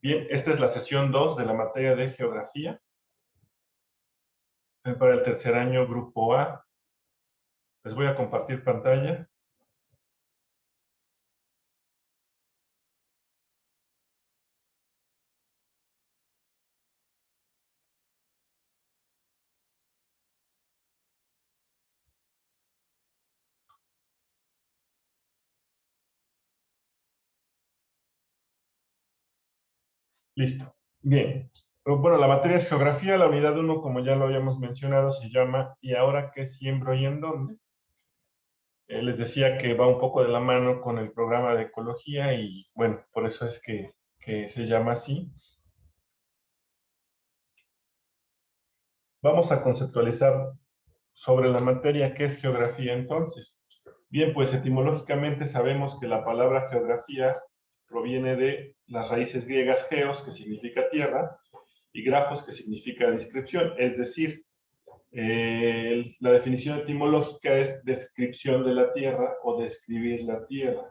Bien, esta es la sesión 2 de la materia de geografía. Para el tercer año, grupo A. Les voy a compartir pantalla. Listo. Bien. Bueno, la materia es geografía. La unidad 1, como ya lo habíamos mencionado, se llama ¿y ahora qué siembro y en dónde? Les decía que va un poco de la mano con el programa de ecología y, bueno, por eso es que se llama así. Vamos a conceptualizar sobre la materia qué es geografía entonces. Bien, pues etimológicamente sabemos que la palabra geografía proviene de las raíces griegas geos, que significa tierra, y grafos, que significa descripción, es decir, la definición etimológica es descripción de la tierra o describir la tierra.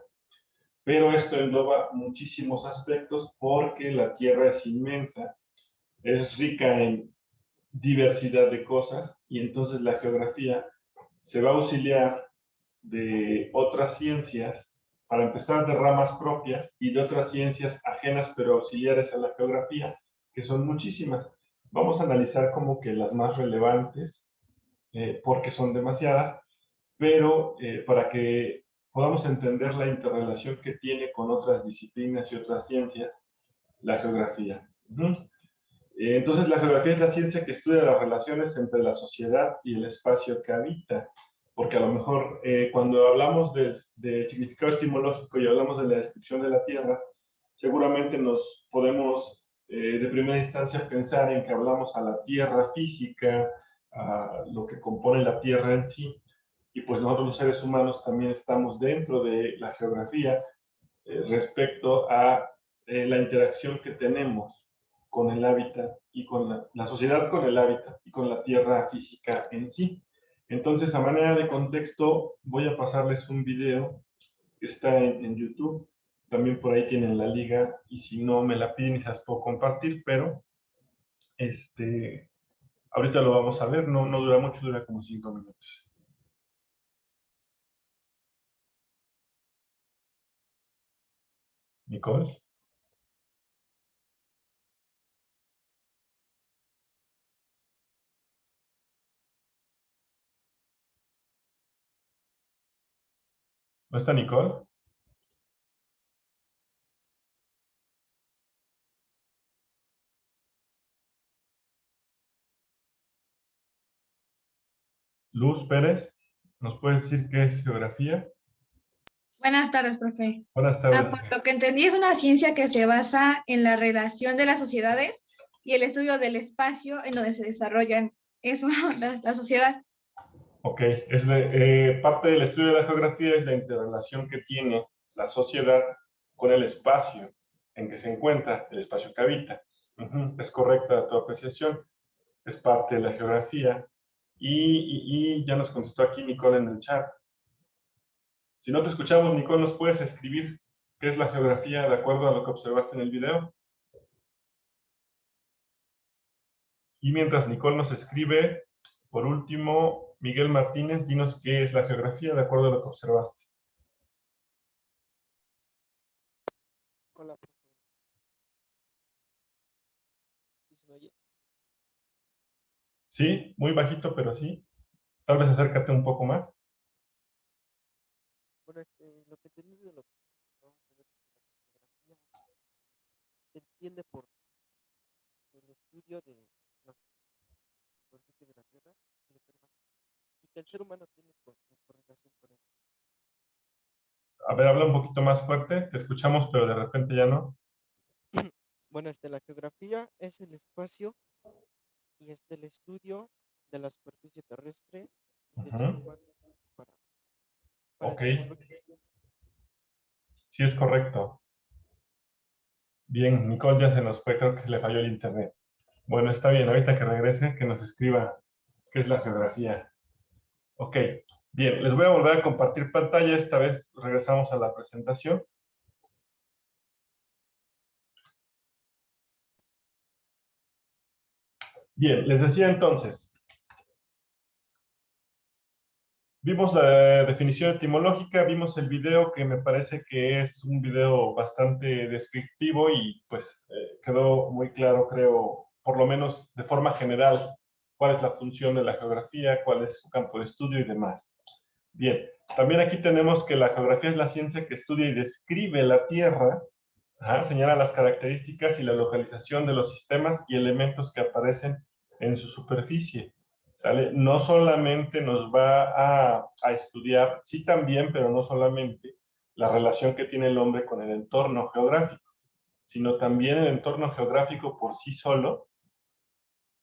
Pero esto engloba muchísimos aspectos porque la tierra es inmensa, es rica en diversidad de cosas y entonces la geografía se va a auxiliar de otras ciencias, para empezar de ramas propias y de otras ciencias ajenas pero auxiliares a la geografía, que son muchísimas. Vamos a analizar como que las más relevantes, porque son demasiadas, pero para que podamos entender la interrelación que tiene con otras disciplinas y otras ciencias, la geografía. Entonces, la geografía es la ciencia que estudia las relaciones entre la sociedad y el espacio que habita, porque a lo mejor cuando hablamos del significado etimológico y hablamos de la descripción de la Tierra, seguramente nos podemos de primera instancia pensar en que hablamos a la Tierra física, a lo que compone la Tierra en sí, y pues nosotros los seres humanos también estamos dentro de la geografía respecto a la interacción que tenemos con el hábitat y con la sociedad con el hábitat y con la tierra física en sí. Entonces, a manera de contexto, voy a pasarles un video que está en YouTube. También por ahí tienen la liga y si no me la piden y se las puedo compartir, pero ahorita lo vamos a ver, no dura mucho, dura como 5 minutos. Nicole. ¿No está Nicole? Luz Pérez, ¿nos puedes decir qué es geografía? Buenas tardes, profe. Buenas tardes. Por lo que entendí, es una ciencia que se basa en la relación de las sociedades y el estudio del espacio en donde se desarrollan eso, la sociedad. Ok, parte del estudio de la geografía es la interrelación que tiene la sociedad con el espacio en que se encuentra, el espacio que habita. Es correcta tu apreciación, es parte de la geografía. Y ya nos contestó aquí Nicole en el chat. Si no te escuchamos, Nicole, ¿nos puedes escribir qué es la geografía de acuerdo a lo que observaste en el video? Y mientras Nicole nos escribe, por último, Miguel Martínez, dinos qué es la geografía de acuerdo a lo que observaste. Hola, ¿sí me oye? Sí, muy bajito, pero sí. Tal vez acércate un poco más. Bueno, lo que entendí de lo que vamos a ver en la fotografía se entiende por el estudio de la superficie de la Tierra y que el ser humano tiene por relación con él. A ver, habla un poquito más fuerte. Te escuchamos, pero de repente ya no. Bueno, la geografía es el espacio y el estudio de la superficie terrestre y del ser humano para Ok, definir lo que es. sí es correcto. Bien, Nicole ya se nos fue, creo que se le falló el internet. Bueno, está bien, ahorita que regrese, que nos escriba qué es la geografía. Ok, bien, les voy a volver a compartir pantalla. Esta vez regresamos a la presentación. Bien, les decía entonces, vimos la definición etimológica, vimos el video que me parece que es un video bastante descriptivo y pues quedó muy claro, creo, por lo menos de forma general, cuál es la función de la geografía, cuál es su campo de estudio y demás. Bien, también aquí tenemos que la geografía es la ciencia que estudia y describe la Tierra, señala las características y la localización de los sistemas y elementos que aparecen en su superficie. ¿Sale? No solamente nos va a estudiar, sí también, pero no solamente, la relación que tiene el hombre con el entorno geográfico, sino también el entorno geográfico por sí solo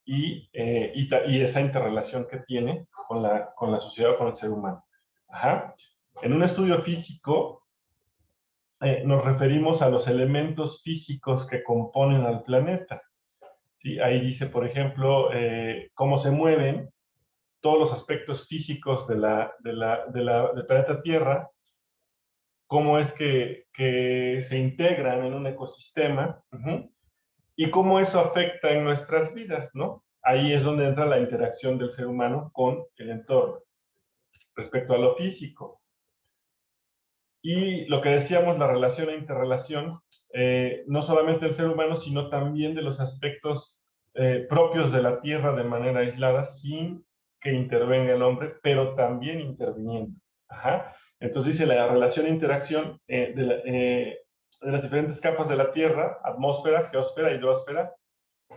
y esa interrelación que tiene con la sociedad o con el ser humano. En un estudio físico nos referimos a los elementos físicos que componen al planeta. ¿Sí? Ahí dice, por ejemplo, cómo se mueven todos los aspectos físicos del planeta Tierra, cómo es que se integran en un ecosistema y cómo eso afecta en nuestras vidas, ¿no? Ahí es donde entra la interacción del ser humano con el entorno respecto a lo físico. Y lo que decíamos, la relación e interrelación, no solamente del ser humano, sino también de los aspectos propios de la Tierra de manera aislada, sin que intervenga el hombre, pero también interviniendo. Entonces dice la relación e interacción de las diferentes capas de la Tierra, atmósfera, geósfera, hidrosfera,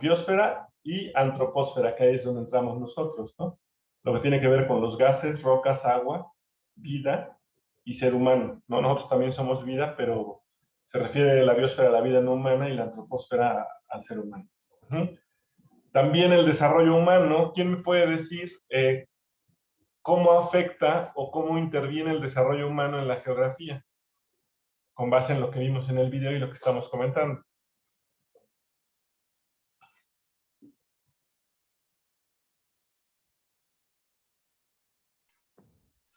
biosfera y antropósfera, que ahí es donde entramos nosotros, ¿no? Lo que tiene que ver con los gases, rocas, agua, vida y ser humano, ¿no? Nosotros también somos vida, pero se refiere la biosfera a la vida no humana y la antropósfera al ser humano. También el desarrollo humano, ¿quién me puede decir cómo afecta o cómo interviene el desarrollo humano en la geografía? Con base en lo que vimos en el video y lo que estamos comentando.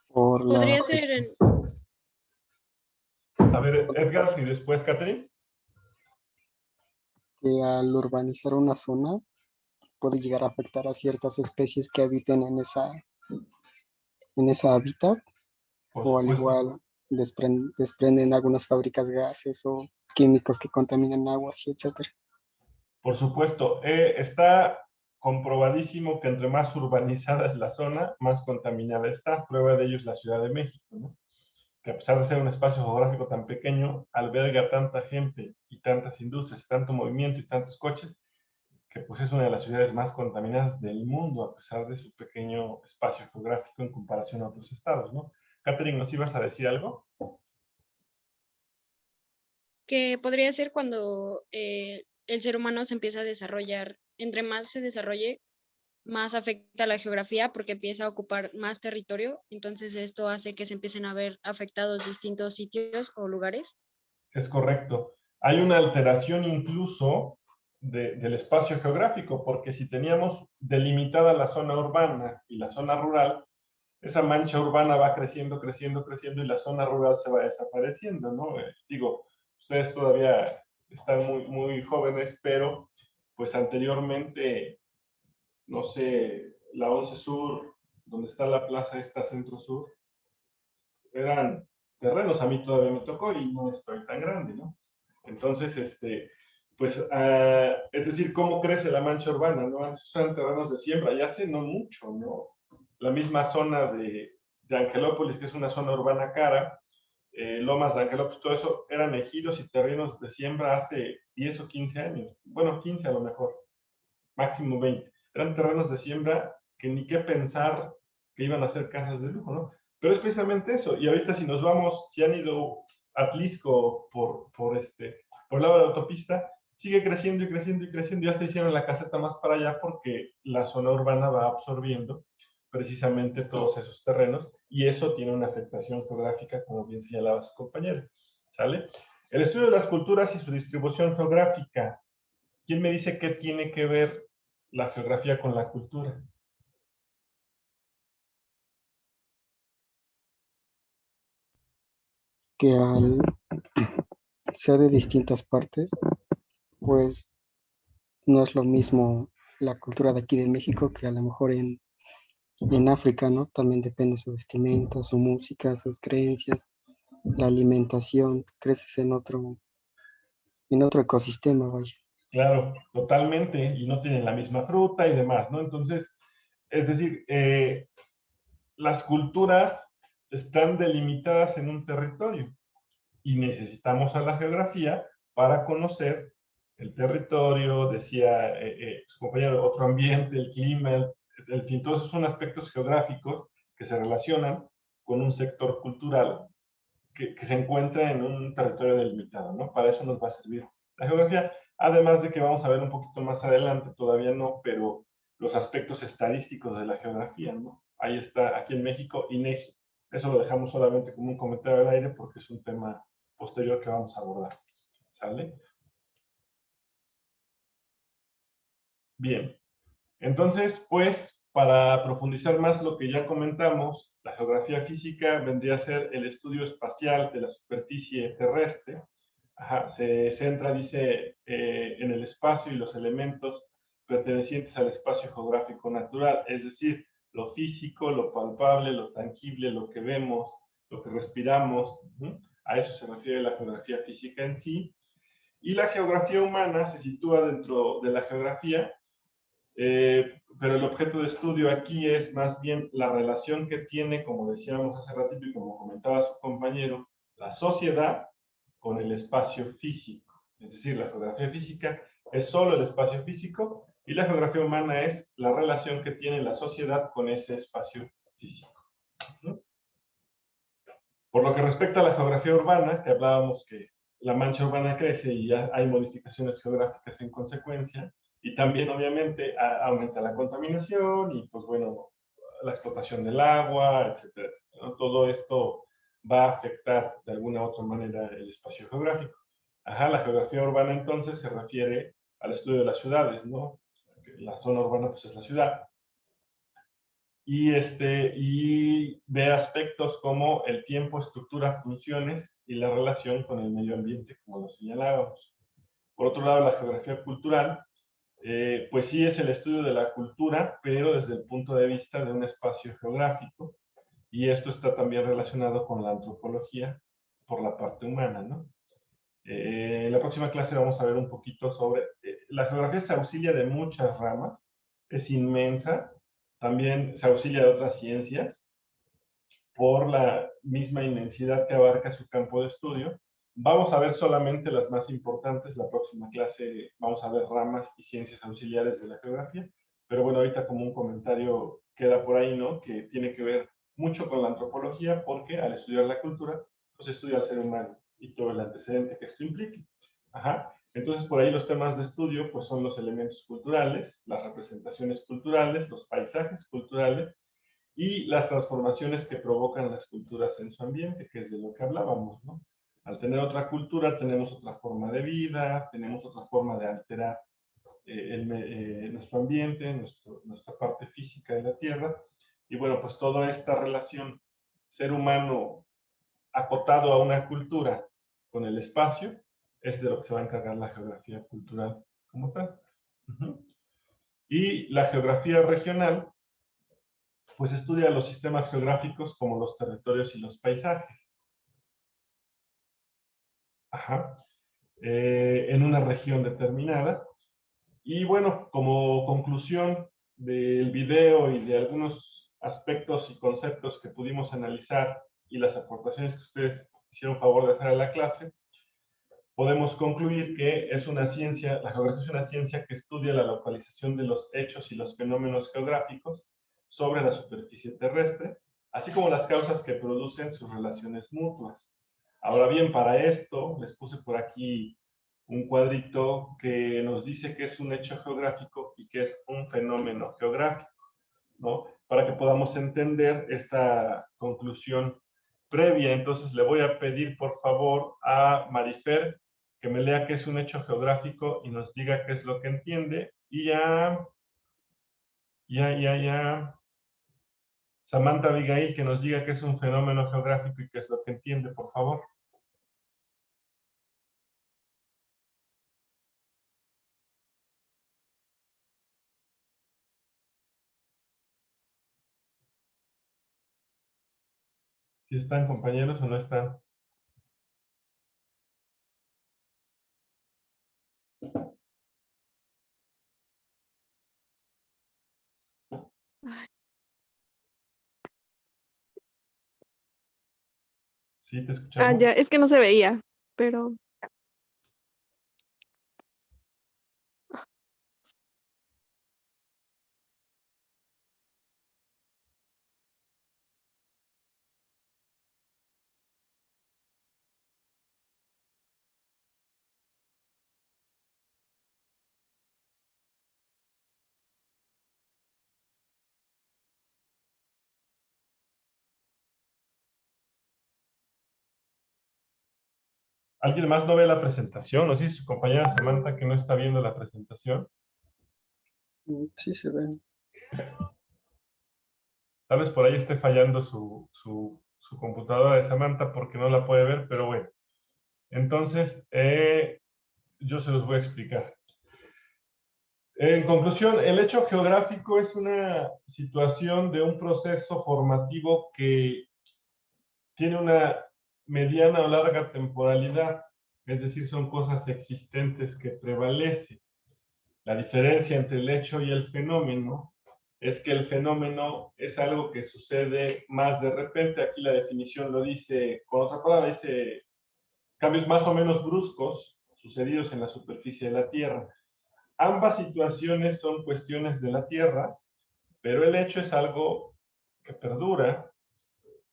Por la Podría ser en, A ver, Edgar, y después Catherine. que al urbanizar una zona puede llegar a afectar a ciertas especies que habiten en esa hábitat, Por o al supuesto. igual desprenden algunas fábricas gases o químicos que contaminan aguas y etcétera. Por supuesto, está comprobadísimo que entre más urbanizada es la zona, más contaminada está. Prueba de ello es la Ciudad de México, ¿no? Que a pesar de ser un espacio geográfico tan pequeño, alberga tanta gente y tantas industrias, y tanto movimiento y tantos coches, que pues es una de las ciudades más contaminadas del mundo, a pesar de su pequeño espacio geográfico en comparación a otros estados, ¿no? Catherine, ¿nos ibas a decir algo? Que podría ser cuando el ser humano se empieza a desarrollar, entre más se desarrolle, más afecta a la geografía porque empieza a ocupar más territorio, entonces esto hace que se empiecen a ver afectados distintos sitios o lugares. Es correcto. Hay una alteración incluso del espacio geográfico, porque si teníamos delimitada la zona urbana y la zona rural, esa mancha urbana va creciendo, creciendo, creciendo y la zona rural se va desapareciendo, ¿no? Digo, ustedes todavía están muy, muy jóvenes, pero pues anteriormente, no sé, la 11 Sur, donde está la plaza esta Centro Sur, eran terrenos, a mí todavía me tocó y no estoy tan grande, ¿no? Entonces, pues, es decir, ¿cómo crece la mancha urbana? ¿No? Antes eran terrenos de siembra, ya hace no mucho, ¿no? La misma zona de Angelópolis, que es una zona urbana cara, Lomas de Angelópolis, todo eso eran ejidos y terrenos de siembra hace 10 o 15 años. Bueno, 15 a lo mejor, máximo 20. Eran terrenos de siembra que ni qué pensar que iban a ser casas de lujo, ¿no? Pero es precisamente eso. Y ahorita si nos vamos, si han ido a Atlisco por el lado de la autopista, sigue creciendo y creciendo y creciendo. Ya hasta hicieron la caseta más para allá porque la zona urbana va absorbiendo precisamente todos esos terrenos y eso tiene una afectación geográfica, como bien señalaba su compañero. ¿Sale? El estudio de las culturas y su distribución geográfica. ¿Quién me dice qué tiene que ver la geografía con la cultura? Que al ser de distintas partes, pues no es lo mismo la cultura de aquí de México, que a lo mejor en África, ¿no? También depende su vestimenta, su música, sus creencias, la alimentación, creces en otro ecosistema, vaya. Claro, totalmente, y no tienen la misma fruta y demás, ¿no? Entonces, es decir, las culturas están delimitadas en un territorio y necesitamos a la geografía para conocer el territorio, decía su compañero, otro ambiente, el clima, el fin, todos esos son aspectos geográficos que se relacionan con un sector cultural que se encuentra en un territorio delimitado, ¿no? Para eso nos va a servir la geografía, además de que vamos a ver un poquito más adelante, todavía no, pero los aspectos estadísticos de la geografía, ¿no? Ahí está, aquí en México, INEGI. Eso lo dejamos solamente como un comentario al aire porque es un tema posterior que vamos a abordar. ¿Sale? Bien. Entonces, pues, para profundizar más lo que ya comentamos, la geografía física vendría a ser el estudio espacial de la superficie terrestre. Ajá, se centra, dice, en el espacio y los elementos pertenecientes al espacio geográfico natural, es decir, lo físico, lo palpable, lo tangible, lo que vemos, lo que respiramos. A eso se refiere la geografía física en sí. Y la geografía humana se sitúa dentro de la geografía, pero el objeto de estudio aquí es más bien la relación que tiene, como decíamos hace ratito y como comentaba su compañero, la sociedad con el espacio físico. Es decir, la geografía física es solo el espacio físico y la geografía humana es la relación que tiene la sociedad con ese espacio físico. Por lo que respecta a la geografía urbana, que hablábamos que la mancha urbana crece y ya hay modificaciones geográficas en consecuencia, y también obviamente aumenta la contaminación y pues bueno, la explotación del agua, etcétera, etcétera, ¿no? Todo esto va a afectar de alguna u otra manera el espacio geográfico. Ajá, la geografía urbana entonces se refiere al estudio de las ciudades, ¿no? La zona urbana pues es la ciudad. Y ve aspectos como el tiempo, estructura, funciones y la relación con el medio ambiente, como lo señalábamos. Por otro lado, la geografía cultural, pues sí es el estudio de la cultura, pero desde el punto de vista de un espacio geográfico, y esto está también relacionado con la antropología por la parte humana, ¿no? En la próxima clase vamos a ver un poquito sobre... la geografía se auxilia de muchas ramas, es inmensa, también se auxilia de otras ciencias por la misma inmensidad que abarca su campo de estudio. Vamos a ver solamente las más importantes, la próxima clase vamos a ver ramas y ciencias auxiliares de la geografía, pero bueno, ahorita como un comentario queda por ahí, ¿no? Que tiene que ver mucho con la antropología porque al estudiar la cultura, pues estudia al ser humano y todo el antecedente que esto implique. Ajá. Entonces, por ahí los temas de estudio, pues son los elementos culturales, las representaciones culturales, los paisajes culturales y las transformaciones que provocan las culturas en su ambiente, que es de lo que hablábamos, ¿no? Al tener otra cultura, tenemos otra forma de vida, tenemos otra forma de alterar nuestro ambiente, nuestra parte física de la Tierra, y bueno, pues toda esta relación ser humano acotado a una cultura con el espacio, es de lo que se va a encargar la geografía cultural como tal. Y la geografía regional, pues estudia los sistemas geográficos como los territorios y los paisajes. Ajá. En una región determinada. Y bueno, como conclusión del video y de algunos aspectos y conceptos que pudimos analizar y las aportaciones que ustedes hicieron favor de hacer a la clase, podemos concluir que es una ciencia, la geografía es una ciencia que estudia la localización de los hechos y los fenómenos geográficos sobre la superficie terrestre, así como las causas que producen sus relaciones mutuas. Ahora bien, para esto les puse por aquí un cuadrito que nos dice que es un hecho geográfico y que es un fenómeno geográfico, ¿no? Para que podamos entender esta conclusión previa. Entonces le voy a pedir por favor a Marifer que me lea qué es un hecho geográfico y nos diga qué es lo que entiende. Y ya Samantha Abigail que nos diga qué es un fenómeno geográfico y qué es lo que entiende, por favor. ¿Sí están, compañeros, o no están? Sí, te Ah, escuchamos. ya, es que no se veía, pero ¿Alguien más no ve la presentación? ¿O sí, su compañera Samantha que no está viendo la presentación? Sí se ven. Tal vez por ahí esté fallando su computadora de Samantha porque no la puede ver, pero bueno. Entonces, yo se los voy a explicar. En conclusión, el hecho geográfico es una situación de un proceso formativo que tiene una mediana o larga temporalidad, es decir, son cosas existentes que prevalecen. La diferencia entre el hecho y el fenómeno es que el fenómeno es algo que sucede más de repente. Aquí la definición lo dice, con otra palabra, dice cambios más o menos bruscos sucedidos en la superficie de la Tierra. Ambas situaciones son cuestiones de la Tierra, pero el hecho es algo que perdura.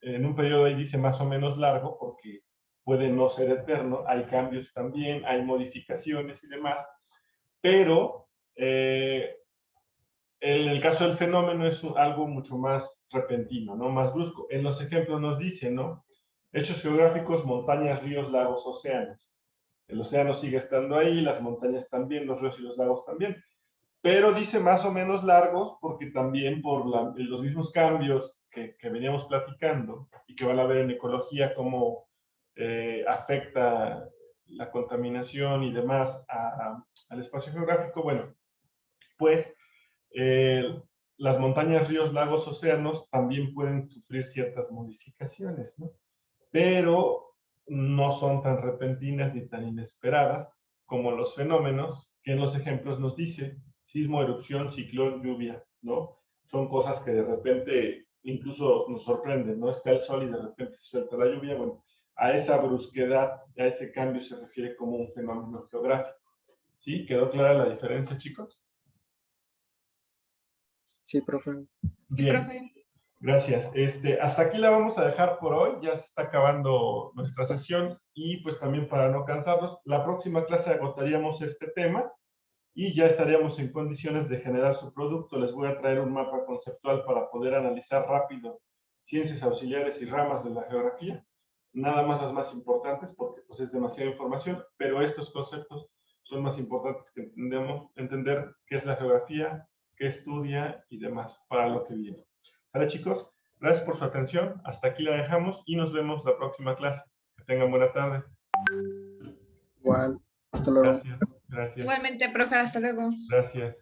En un periodo ahí dice más o menos largo, porque puede no ser eterno, hay cambios también, hay modificaciones y demás, pero en el caso del fenómeno es algo mucho más repentino, ¿no? Más brusco. En los ejemplos nos dice, ¿no? Hechos geográficos, montañas, ríos, lagos, océanos. El océano sigue estando ahí, las montañas también, los ríos y los lagos también. Pero dice más o menos largos porque también por los mismos cambios que veníamos platicando y que van a ver en ecología, cómo afecta la contaminación y demás al espacio geográfico, bueno, pues las montañas, ríos, lagos, océanos también pueden sufrir ciertas modificaciones, ¿no? Pero no son tan repentinas ni tan inesperadas como los fenómenos que en los ejemplos nos dice sismo, erupción, ciclón, lluvia, ¿no? Son cosas que de repente incluso nos sorprenden, ¿no? Está el sol y de repente se suelta la lluvia. Bueno, a esa brusquedad, a ese cambio se refiere como un fenómeno geográfico. ¿Sí? ¿Quedó clara la diferencia, chicos? Sí, profe. Sí, Bien. profe. Gracias. Hasta aquí la vamos a dejar por hoy. Ya se está acabando nuestra sesión y pues también para no cansarlos, la próxima clase agotaríamos este tema y ya estaríamos en condiciones de generar su producto. Les voy a traer un mapa conceptual para poder analizar rápido ciencias auxiliares y ramas de la geografía. Nada más las más importantes porque pues es demasiada información, pero estos conceptos son más importantes que entender qué es la geografía, qué estudia y demás para lo que viene. ¿Sale, chicos? Gracias por su atención. Hasta aquí la dejamos y nos vemos la próxima clase. Que tengan buena tarde. Igual. Hasta luego. Gracias. Gracias. Igualmente, profe, hasta luego. Gracias.